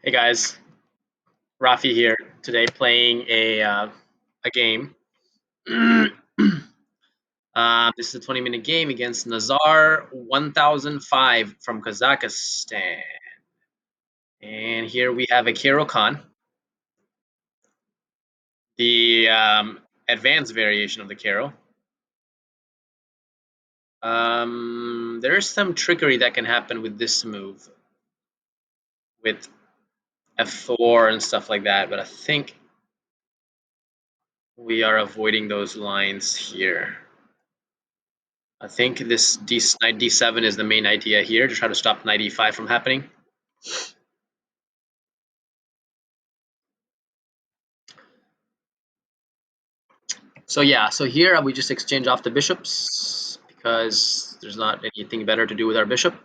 Hey guys, Rafi here today playing a game. This is a 20-minute game against Nazar 1005 from Kazakhstan. And here we have a Caro-Kann, the advanced variation of the Caro. There's some trickery that can happen with this move, with F4 and stuff like that, but I think we are avoiding those lines here. I think this knight d7 is the main idea here, to try to stop knight e5 from happening. So yeah, so here we just exchange off the bishops because there's not anything better to do with our bishop.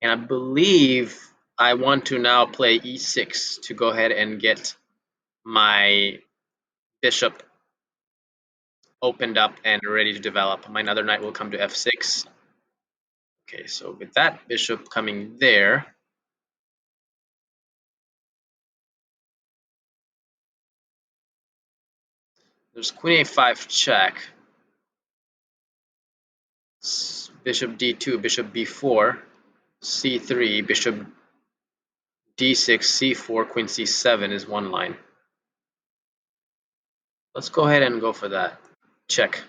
And I believe I want to now play e6 to go ahead and get my bishop opened up and ready to develop. My other knight will come to f6. Okay, so with that bishop coming there, there's queen a5 check, bishop d2, bishop b4, c3, bishop d6, c4, queen c7 is one line. Let's go ahead and go for that. Check.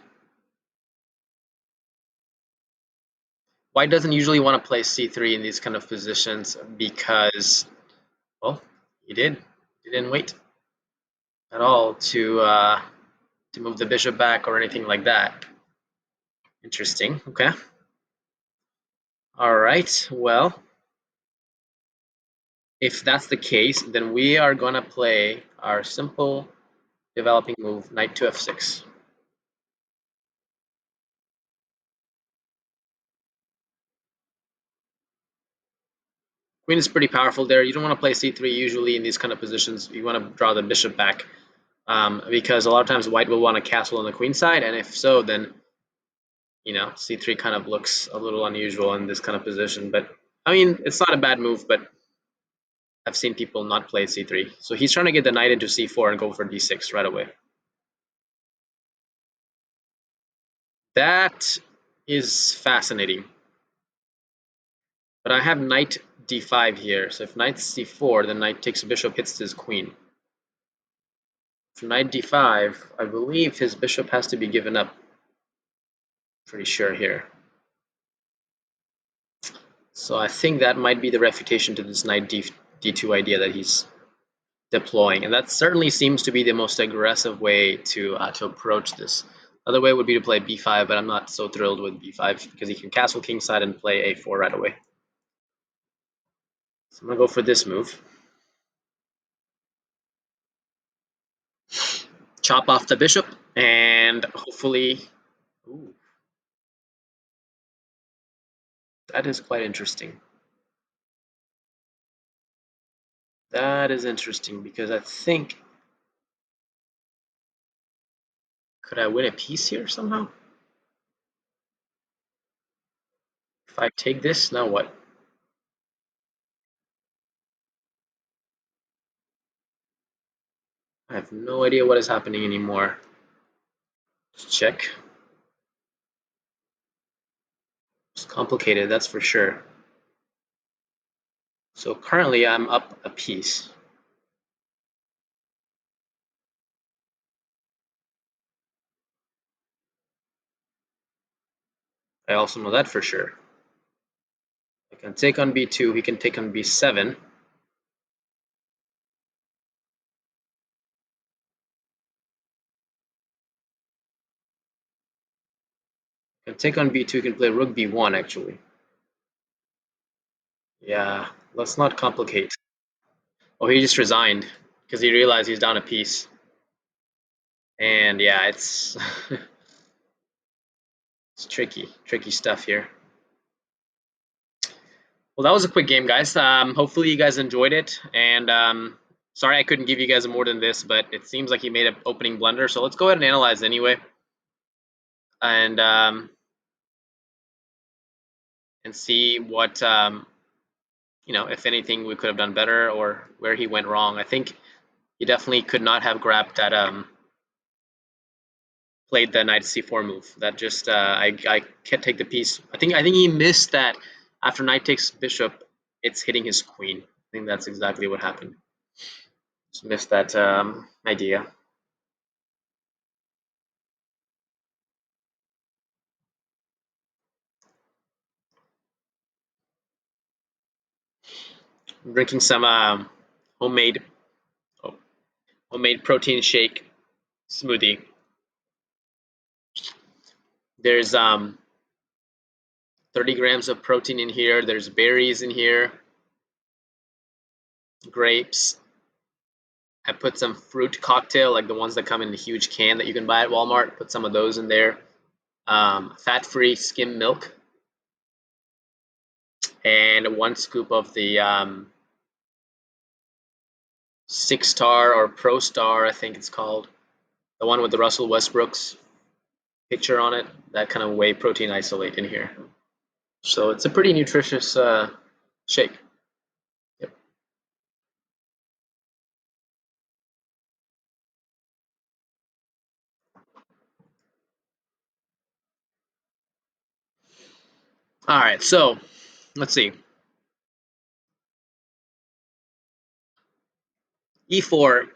White doesn't usually want to play c3 in these kind of positions because, well, he did. He didn't wait at all to move the bishop back or anything like that. Interesting. Okay. All right. Well, if that's the case, then we are going to play our simple developing move, knight to f6. Queen is pretty powerful there. You don't want to play c3 usually in these kind of positions. You want to draw the bishop back because a lot of times white will want to castle on the queen side, and if so, then c3 kind of looks a little unusual in this kind of position. But I mean, it's not a bad move, but I've seen people not play c3. So he's trying to get the knight into c4 and go for d6 right away. That is fascinating. But I have knight d5 here. So if knight c4, then knight takes bishop, hits his queen. For knight d5, I believe his bishop has to be given up. Pretty sure here. So I think that might be the refutation to this knight d2 idea that he's deploying, and that certainly seems to be the most aggressive way to approach this. Other way would be to play b5, but I'm not so thrilled with b5 because he can castle kingside and play a4 right away. So I'm gonna go for this move. Chop off the bishop, and hopefully, ooh, that is quite interesting. That is interesting because I think, could I win a piece here somehow? If I take this, now what? I have no idea what is happening anymore. Let's check. It's complicated, that's for sure. So currently I'm up a piece. I also know that for sure. I can take on b2, he can take on b7. I can take on b2, he can play rook b1 actually. Yeah, let's not complicate. Oh, he just resigned because he realized he's down a piece. And yeah, it's it's tricky stuff here. Well, that was a quick game, guys. Hopefully you guys enjoyed it. And sorry I couldn't give you guys more than this, but it seems like he made an opening blunder. So let's go ahead and analyze anyway. And see what you know, if anything we could have done better or where he went wrong. I think he definitely could not have grabbed that played the knight c4 move. That just I can't take the piece. I think he missed that after knight takes bishop, it's hitting his queen. I think that's exactly what happened. Just missed that idea. I'm drinking some homemade oh, homemade protein shake smoothie. There's 30 grams of protein in here. There's berries in here, grapes. I put some fruit cocktail, like the ones that come in the huge can that you can buy at Walmart. Put some of those in there. Fat-free skim milk, and 1 scoop of the 6-star or Pro Star, I think it's called, the one with the Russell Westbrook's picture on it. That kind of whey protein isolate in here. So it's a pretty nutritious shake. Yep. All right, so let's see. E4.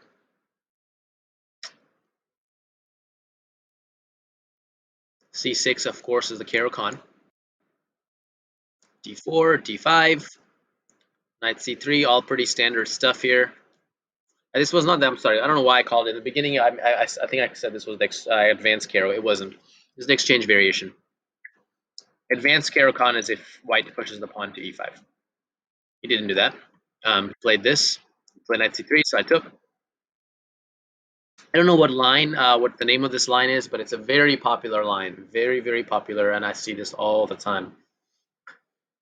C6, of course, is the Caro-Kann. D4, D5, Knight C3, all pretty standard stuff here. This was not that, I'm sorry, I don't know why I called it. In the beginning, I think I said this was the advanced Caro. It wasn't. This is the exchange variation. Advanced Caro-Kann is if white pushes the pawn to E5. He didn't do that. He played this. He played Knight C3, so I took. I don't know what line, what the name of this line is, but it's a very popular line. Very, very popular, and I see this all the time.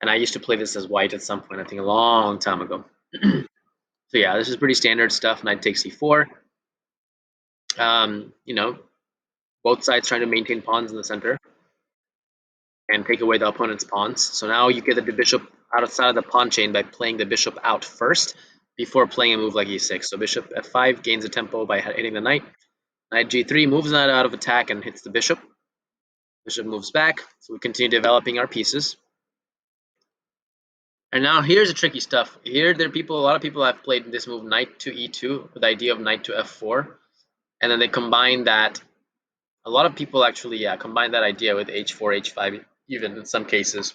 And I used to play this as white at some point, I think a long time ago. So yeah, this is pretty standard stuff. Knight takes c4. You know, both sides trying to maintain pawns in the center and take away the opponent's pawns. So now you get the bishop outside of the pawn chain by playing the bishop out first before playing a move like e6. So bishop f5 gains a tempo by hitting the knight. Knight g3 moves that out of attack and hits the bishop. Bishop moves back. So we continue developing our pieces. And now here's the tricky stuff. Here, there are people. A lot of people have played this move knight to e2 with the idea of knight to f4, and then they combine that. A lot of people actually, yeah, combine that idea with h4, h5, even in some cases,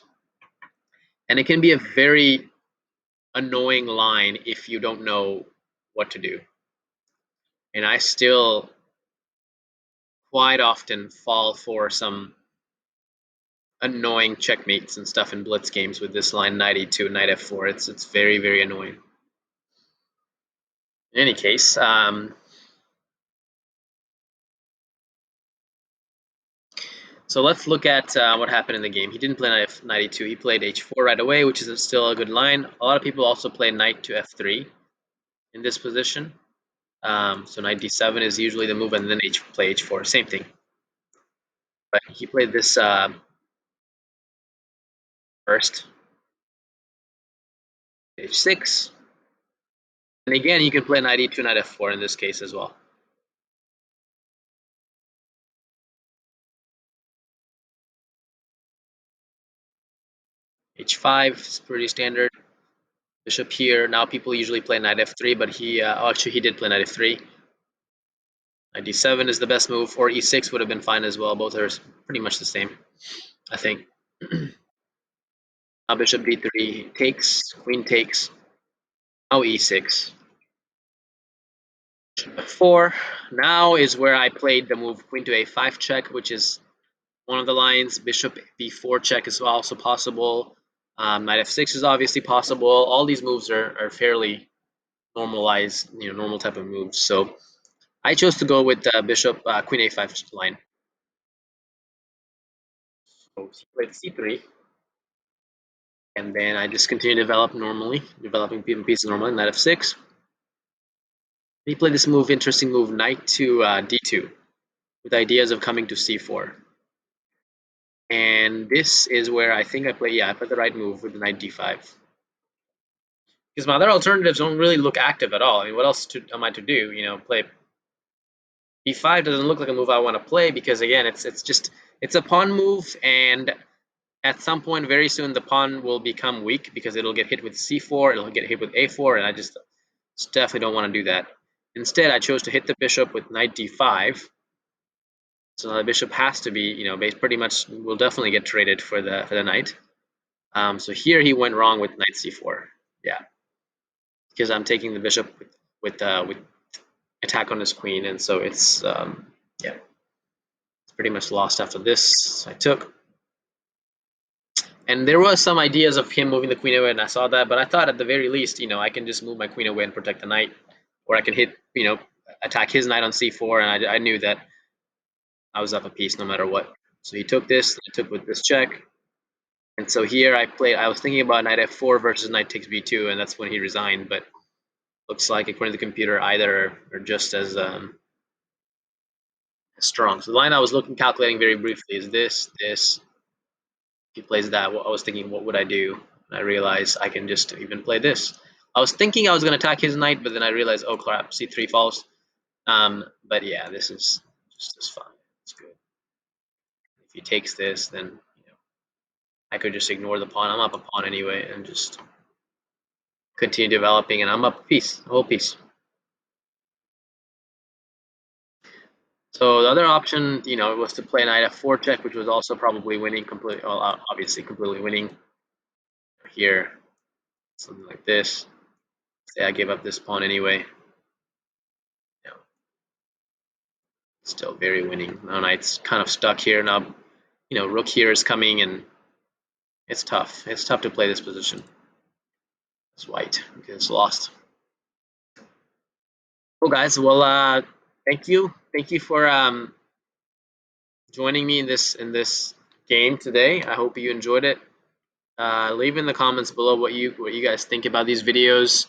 and it can be a very annoying line if you don't know what to do. And I still quite often fall for some annoying checkmates and stuff in blitz games with this line knight e2, knight f4. It's very, very annoying. In any case, so let's look at what happened in the game. He didn't play knight e2. He played h4 right away, which is still a good line. A lot of people also play knight to f3 in this position. So knight d7 is usually the move, and then play h4. Same thing. But he played this first. H6. And again, you can play knight e2, knight f4 in this case as well. H5 is pretty standard. Bishop here. Now people usually play knight f3, but he actually he did play knight f3. Knight d7 is the best move, or e6 would have been fine as well. Both are pretty much the same, I think. Now bishop d3 takes, queen takes. Now e6. F4. Now is where I played the move queen to a5 check, which is one of the lines. Bishop b4 check is also possible. Knight f6 is obviously possible. All these moves are fairly normalized, normal type of moves. So I chose to go with bishop queen a5 line. So he played c3, and then I just continue to developing pieces normally. Knight f6. He played this move, interesting move, knight to d2, with ideas of coming to c4. And this is where I think I played the right move with the knight d5. because my other alternatives don't really look active at all. I mean, what else am I to do? You know, play b5 doesn't look like a move I want to play, because again, it's a pawn move, and at some point very soon the pawn will become weak because it'll get hit with c4, it'll get hit with a4, and I just definitely don't want to do that. Instead, I chose to hit the bishop with knight d5. So now the bishop has to be, you know, pretty much will definitely get traded for the knight. So here he went wrong with knight c4. Yeah, because I'm taking the bishop with attack on his queen, and so it's yeah, it's pretty much lost after this. So I took, and there was some ideas of him moving the queen away, and I saw that, but I thought at the very least, you know, I can just move my queen away and protect the knight, or I can hit, you know, attack his knight on c4, and I knew that I was up a piece no matter what. So he took this, I took with this check, and so here I was thinking about knight f4 versus knight takes b2, and that's when he resigned, but looks like according to the computer either are just as strong. So the line I was calculating very briefly is this. If he plays that, I was thinking, what would I do? And I realized I can just even play this. I was thinking I was going to attack his knight, but then I realized, oh crap, c3 falls. But yeah, this is just as fine. It's good. If he takes this, then you know, I could just ignore the pawn. I'm up a pawn anyway, and just continue developing, and I'm up a piece, a whole piece. So the other option, you know, was to play knight f4 check, which was also probably winning completely. Well, obviously completely winning. Here, something like this. Say I gave up this pawn anyway. You know, still very winning. Now knight's kind of stuck here. Now, you know, rook here is coming, and it's tough. It's tough to play this position. It's white because it's lost. Cool, guys. Well, thank you for joining me in this game today. I hope you enjoyed it. Leave in the comments below what you guys think about these videos.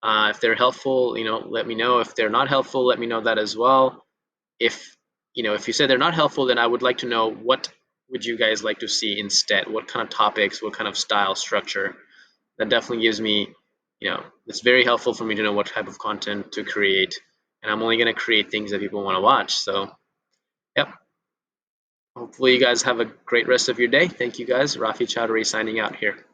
If they're helpful, you know, let me know. If they're not helpful, let me know that as well. If you know, if you say they're not helpful, then I would like to know what would you guys like to see instead. What kind of topics, what kind of style, structure. That definitely gives me, you know, it's very helpful for me to know what type of content to create. And I'm only going to create things that people want to watch. So, yep. Hopefully you guys have a great rest of your day. Thank you guys. Rafi Chowdhury signing out here.